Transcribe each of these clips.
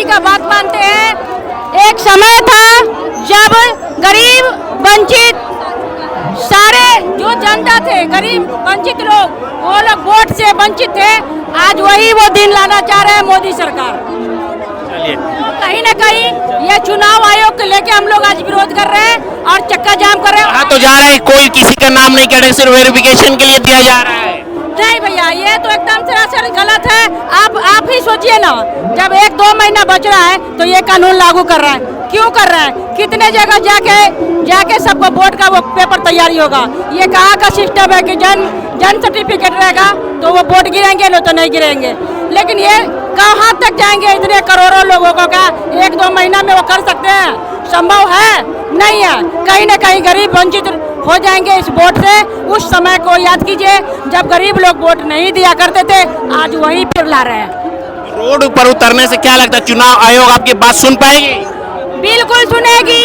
का बात मानते हैं। एक समय था जब गरीब वंचित सारे जो जनता थे, गरीब वंचित लोग, वो लोग वोट से वंचित थे। आज वही वो दिन लाना चाह रहे हैं मोदी सरकार। तो कहीं न कहीं ये चुनाव आयोग को लेके हम लोग आज विरोध कर रहे हैं और चक्का जाम कर रहे हैं। हाँ, तो जा रहा है, कोई किसी का नाम नहीं कह रहे, सिर्फ वेरिफिकेशन के लिए दिया जा रहा है। नहीं भैया, ये तो एकदम सरासर गलत है। आप ही सोचिए ना, जब 1-2 महीना बच रहा है तो ये कानून लागू कर रहा है। क्यों कर रहा है? कितने जगह जाके सबको वोट का वो पेपर तैयारी होगा। ये कहाँ का सिस्टम है कि जन सर्टिफिकेट रहेगा तो वो वोट गिरेंगे, लो तो नहीं गिरेंगे। लेकिन ये कहाँ तक जाएंगे? इतने करोड़ों लोगों को का 1-2 महीना में वो कर सकते हैं? संभव है? नहीं है। कहीं न कहीं गरीब वंचित हो जाएंगे इस वोट से। उस समय को याद कीजिए जब गरीब लोग वोट नहीं दिया करते थे, आज वही फिर ला रहे हैं। रोड पर उतरने से क्या लगता है, चुनाव आयोग आपकी बात सुन पाएगी? बिल्कुल सुनेगी,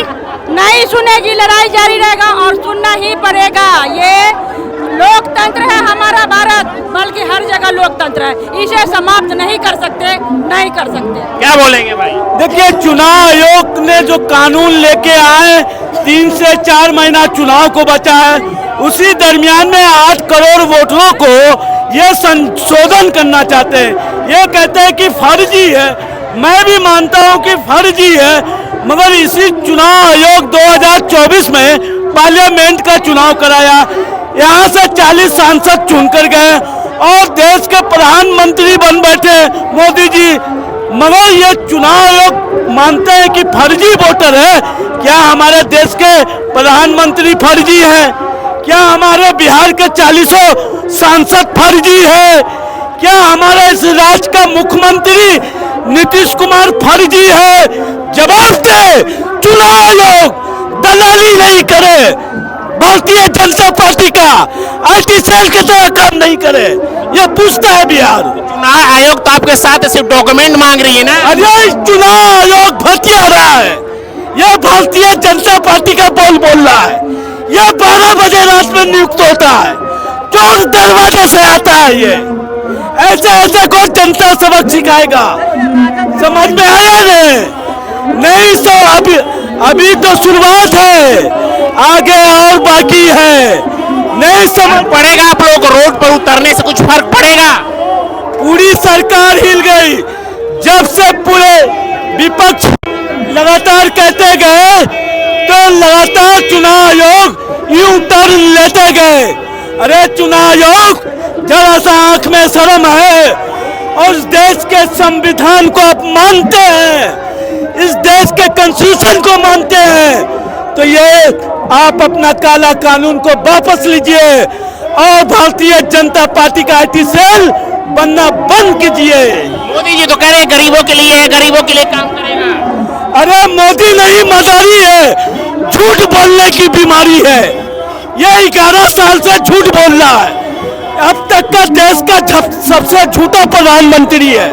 नहीं सुनेगी, लड़ाई जारी रहेगा और सुनना ही पड़ेगा। ये लोकतंत्र है हमारा भारत, बल्कि हर जगह लोकतंत्र है। इसे समाप्त नहीं कर सकते, नहीं कर सकते। क्या बोलेंगे भाई? देखिए, चुनाव आयोग ने जो कानून लेके आए, 3 से 4 महीना चुनाव को बचा है, उसी दरमियान में 8 करोड़ वोटरों को ये संशोधन करना चाहते हैं। ये कहते हैं कि फर्जी है। मैं भी मानता हूं कि फर्जी है, मगर इसी चुनाव आयोग 2024 में पार्लियामेंट का चुनाव कराया, यहाँ से 40 सांसद चुनकर गए और देश के प्रधानमंत्री बन बैठे मोदी जी। मगर ये चुनाव आयोग मानते हैं कि फर्जी वोटर है। क्या हमारे देश के प्रधानमंत्री फर्जी हैं? क्या हमारे बिहार के 40 सांसद फर्जी है? क्या हमारे इस राज्य का मुख्यमंत्री नीतीश कुमार फर्जी है? जवाब दे, चुनाव आयोग दलाली नहीं करे, भारतीय जनता पार्टी का IT सेल की तरह काम नहीं करे, ये पूछता है बिहार। चुनाव आयोग तो आपके साथ सिर्फ डॉक्यूमेंट मांग रही है ना? अरे चुनाव आयोग भटिया रहा है, यह भारतीय जनता पार्टी का बोल रहा है। यह 12 बजे रात में नियुक्त होता है, चोर दरवाजे से आता है। ये ऐसे कोई जनता सबक सिखाएगा? समझ में आया नहीं? तो अभी तो शुरुआत है, आगे और बाकी है। नहीं समझ पड़ेगा? आप लोग रोड पर उतरने से कुछ फर्क पड़ेगा? पूरी सरकार हिल गई। जब से पूरे विपक्ष लगातार कहते गए तो लगातार चुनाव आयोग यू टर्न लेते गए। अरे चुनाव आयोग, जरा सा आंख में शर्म है और इस देश के संविधान को आप मानते हैं, इस देश के कॉन्स्टिट्यूशन को मानते हैं, तो ये आप अपना काला कानून को वापस लीजिए और भारतीय जनता पार्टी का IT सेल बनना बंद कीजिए। मोदी जी तो कह रहे हैं गरीबों के लिए है, गरीबों के लिए काम करेगा। अरे मोदी नहीं, मदारी है, झूठ बोलने की बीमारी है। ये 11 साल से झूठ बोल रहा है। अब तक का देश का सबसे झूठा प्रधानमंत्री है।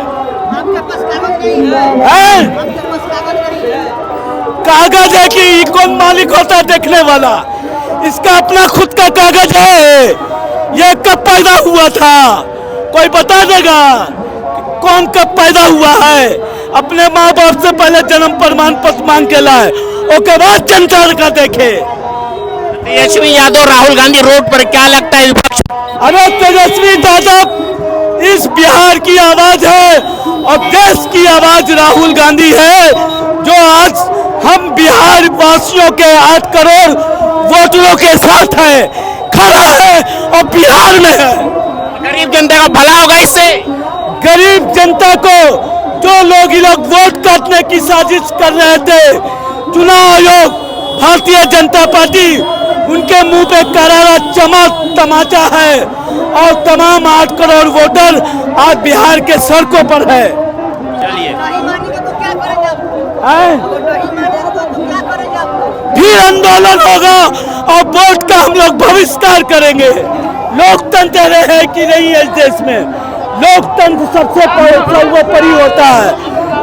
कागज है कि कौन मालिक होता है देखने वाला? इसका अपना खुद का कागज है। ये कब पैदा हुआ था? कोई बता देगा? कौन कब पैदा हुआ है? अपने माँ बाप से पहले जन्म प्रमाण पत्र मांग के लाए, उसके बाद जनता का देखे। तेजस्वी यादव, राहुल गांधी रोड पर, क्या लगता है विपक्ष? अरे तेजस्वी यादव इस बिहार की आवाज है और देश की आवाज राहुल गांधी है, जो आज हम बिहार वासियों के 8 करोड़ वोटरों के साथ है, खड़ा है और बिहार में है। गरीब जनता का भला होगा इससे? गरीब जनता को जो लोग वोट काटने की साजिश कर रहे थे, चुनाव आयोग, भारतीय जनता पार्टी, उनके मुंह पे करारा तमाचा है और तमाम 8 करोड़ वोटर आज बिहार के सड़कों पर है। चलिए, फिर आंदोलन होगा और वोट का हम लोग बहिष्कार करेंगे। लोकतंत्र है कि नहीं है इस देश में? लोकतंत्र सबसे सर्वोपरि होता है।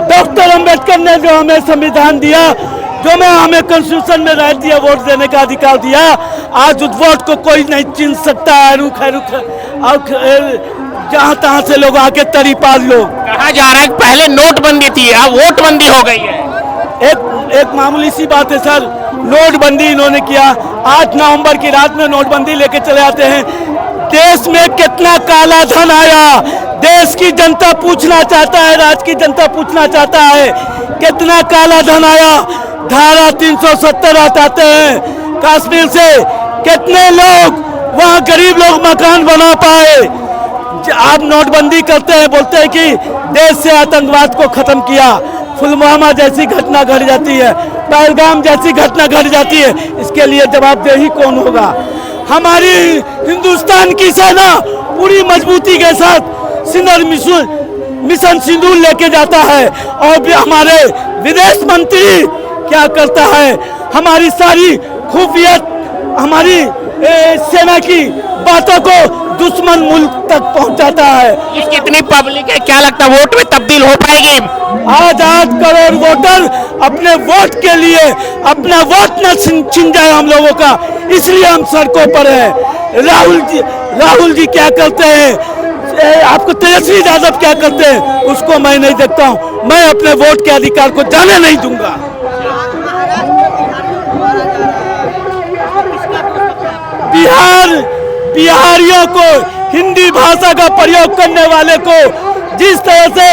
डॉक्टर अंबेडकर ने जो हमें संविधान दिया, जो में हमें कॉन्स्टिट्यूशन में राइट दिया, वोट देने का अधिकार दिया, आज उस वोट को कोई नहीं छीन सकता है। जहाँ तहाँ से लोग आके तरीपाल लोग। कहा जा रहा है कि पहले नोटबंदी थी, अब वोटबंदी हो गई है। एक मामूली सी बात है सर, नोटबंदी इन्होंने किया, 8 नवंबर की रात में नोटबंदी लेके चले आते हैं। देश में कितना काला धन आया, देश की जनता पूछना चाहता है, राज्य की जनता पूछना चाहता है, कितना काला धन आया। धारा 370 हटाते हैं कश्मीर से, कितने लोग वहाँ गरीब लोग मकान बना पाए। आप नोटबंदी करते हैं, बोलते हैं कि देश से आतंकवाद को खत्म किया, पुलवामा जैसी घटना घट जाती है, पहलगाम जैसी घटना घट जाती है, इसके लिए जवाबदेही कौन होगा? हमारी हिंदुस्तान की सेना पूरी मजबूती के साथ मिशन सिंदूर लेके जाता है, और भी हमारे विदेश मंत्री क्या करता है, हमारी सारी खुफिया हमारी सेना की बातों को दुश्मन मुल्क तक पहुंचाता है। कितनी पब्लिक है, क्या लगता है वोट में तब्दील हो पाएगी? आज 8 करोड़ वोटर अपने वोट के लिए अपना वोट न छिन जाए हम लोगों का, इसलिए हम सड़कों पर हैं। राहुल जी क्या करते हैं, आपको तेजस्वी यादव क्या करते हैं, उसको मैं नहीं देखता हूं। मैं अपने वोट के अधिकार को जाने नहीं दूंगा। बिहारियों को, हिंदी भाषा का प्रयोग करने वाले को जिस तरह से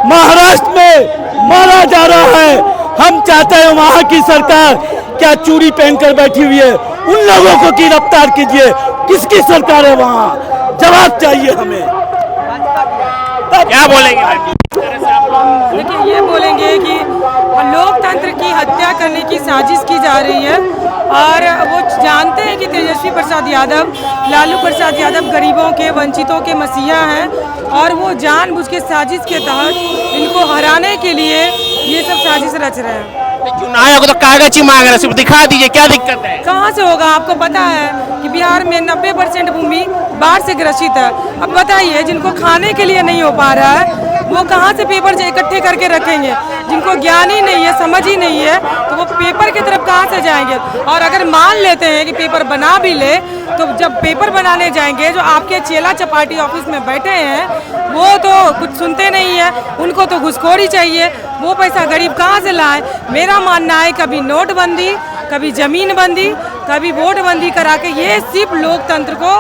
महाराष्ट्र में मारा जा रहा है, हम चाहते हैं वहां की सरकार क्या चूड़ी पहनकर बैठी हुई है, उन लोगों को गिरफ्तार कीजिए। किसकी सरकार है वहां, जवाब चाहिए हमें। क्या बोलेंगे? देखिए, ये बोलेंगे कि लोकतंत्र की हत्या करने की साजिश की जा रही है, और वो जानते हैं कि तेजस्वी प्रसाद यादव, लालू प्रसाद यादव गरीबों के, वंचितों के मसीहा हैं, और वो जानबूझ के साजिश के तहत इनको हराने के लिए ये सब साजिश रच रहे हैं। चुनाव आयोग तो कागज ही मांग रहा है, सिर्फ दिखा दीजिए, क्या दिक्कत है? कहाँ से होगा? आपको पता है कि बिहार में 90% भूमि बाढ़ से ग्रसित है। अब बताइए, जिनको खाने के लिए नहीं हो पा रहा है, वो कहाँ से पेपर इकट्ठे करके रखेंगे? जिनको ज्ञान ही नहीं है, समझ ही नहीं है, तो वो पेपर की तरफ कहाँ से जाएंगे? और अगर मान लेते हैं कि पेपर बना भी ले, तो जब पेपर बनाने जाएंगे, जो आपके चेला चपाटी ऑफिस में बैठे हैं, वो तो कुछ सुनते नहीं है, उनको तो घुसखोरी चाहिए। वो पैसा गरीब कहाँ से लाए? मेरा मानना है कभी नोटबंदी, कभी जमीन बंदी, कभी वोट बंदी करा के ये सिर्फ लोकतंत्र को,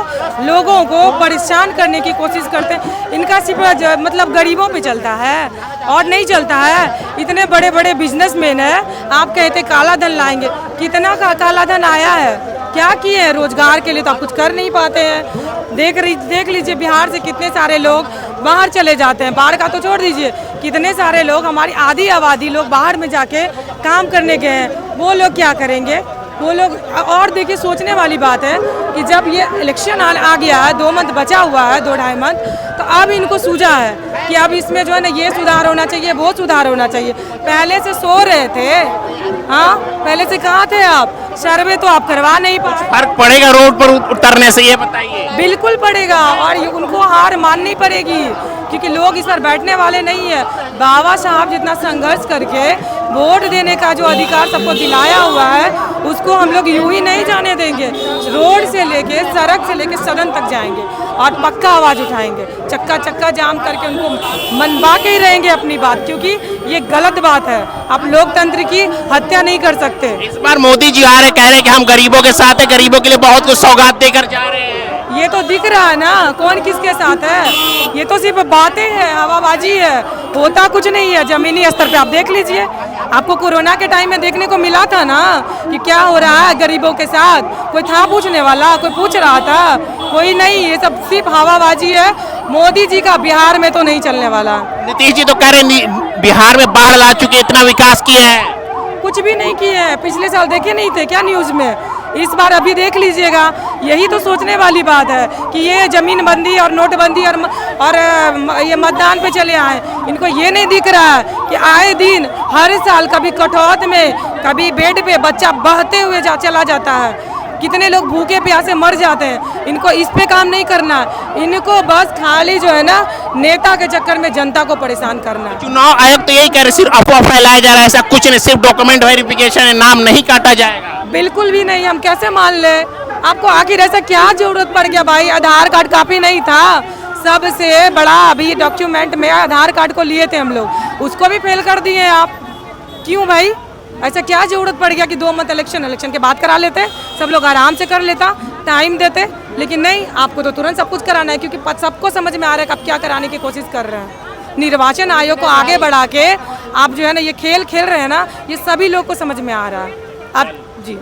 लोगों को परेशान करने की कोशिश करते हैं। इनका सिर्फ मतलब गरीबों पे चलता है और नहीं चलता है। इतने बड़े बड़े बिजनेसमैन हैं, आप कहते काला धन लाएंगे, कितना का काला धन आया है? क्या किए हैं रोजगार के लिए? तो आप कुछ कर नहीं पाते हैं। देख लीजिए, बिहार से कितने सारे लोग बाहर चले जाते हैं, बाहर का तो छोड़ दीजिए, कितने सारे लोग, हमारी आधी आबादी लोग बाहर में जाके काम करने गए हैं। वो लोग क्या करेंगे? वो लोग, और देखिए, सोचने वाली बात है कि जब ये इलेक्शन आ गया है, 2 मंथ बचा हुआ है, 2-2.5 मंथ, तो अब इनको सूझा है कि अब इसमें जो है ना, ये सुधार होना चाहिए, वो सुधार होना चाहिए। पहले से सो रहे थे, हाँ, पहले से कहाँ थे आप? सर्वे तो आप करवा नहीं पाए। फर्क पड़ेगा रोड पर उतरने से, ये बताइए। बिल्कुल पड़ेगा, और ये उनको हार माननी पड़ेगी, क्योंकि लोग इस पर बैठने वाले नहीं है। बाबा साहब जितना संघर्ष करके वोट देने का जो अधिकार सबको दिलाया हुआ है, उसको हम लोग यूं ही नहीं जाने देंगे। रोड से लेके, सड़क से लेके सदन तक जाएंगे और पक्का आवाज़ उठाएंगे, चक्का जाम करके उनको मनवा के ही रहेंगे अपनी बात, क्योंकि ये गलत बात है। आप लोकतंत्र की हत्या नहीं कर सकते। इस बार मोदी जी आ रहे, कह रहे हैं कि हम गरीबों के साथ हैं, गरीबों के लिए बहुत कुछ सौगात देकर जा रहे हैं। ये तो दिख रहा है ना, कौन किसके साथ है? ये तो सिर्फ बातें हैं, हवाबाजी है, होता कुछ नहीं है। जमीनी स्तर पे आप देख लीजिए, आपको कोरोना के टाइम में देखने को मिला था ना कि क्या हो रहा है गरीबों के साथ। कोई था पूछने वाला? कोई पूछ रहा था? कोई नहीं। ये सब सिर्फ हवाबाजी है। मोदी जी का बिहार में तो नहीं चलने वाला। नीतीश जी तो कह रहे बिहार में बाढ़ ला चुके, इतना विकास किया है। कुछ भी नहीं किए हैं। पिछले साल देखे नहीं थे क्या न्यूज़ में? इस बार अभी देख लीजिएगा। यही तो सोचने वाली बात है कि ये जमीन बंदी और नोटबंदी और ये मतदान पे चले आए। इनको ये नहीं दिख रहा है कि आए दिन हर साल कभी कटौत में, कभी बेड पे बच्चा बहते हुए चला जाता है। कितने लोग भूखे प्यासे मर जाते हैं। इनको इस पे काम नहीं करना, इनको बस खाली जो है ना, नेता के चक्कर में जनता को परेशान करना। चुनाव आयोग तो यही कह रहे, सिर्फ अफवाह फैलाया जा रहा है, ऐसा कुछ नहीं, सिर्फ डॉक्यूमेंट वेरिफिकेशन है, नाम नहीं काटा जाएगा। बिल्कुल भी नहीं। हम कैसे मान ले? आपको आखिर ऐसा क्या जरूरत पड़ गया भाई? आधार कार्ड काफी नहीं था? सबसे बड़ा अभी डॉक्यूमेंट में आधार कार्ड को लिए थे हम लोग, उसको भी फेल कर दिए आप। क्यों भाई, ऐसा क्या जरूरत पड़ गया कि 2 मंथ इलेक्शन के बाद करा लेते, सब लोग आराम से कर लेता, टाइम देते। लेकिन नहीं, आपको तो तुरंत सब कुछ कराना है, क्योंकि सबको समझ में आ रहा है कि आप क्या कराने की कोशिश कर रहे हैं। निर्वाचन आयोग को आगे बढ़ा के आप जो है ना ये खेल खेल रहे हैं ना, ये सभी लोग को समझ में आ रहा है। आप जी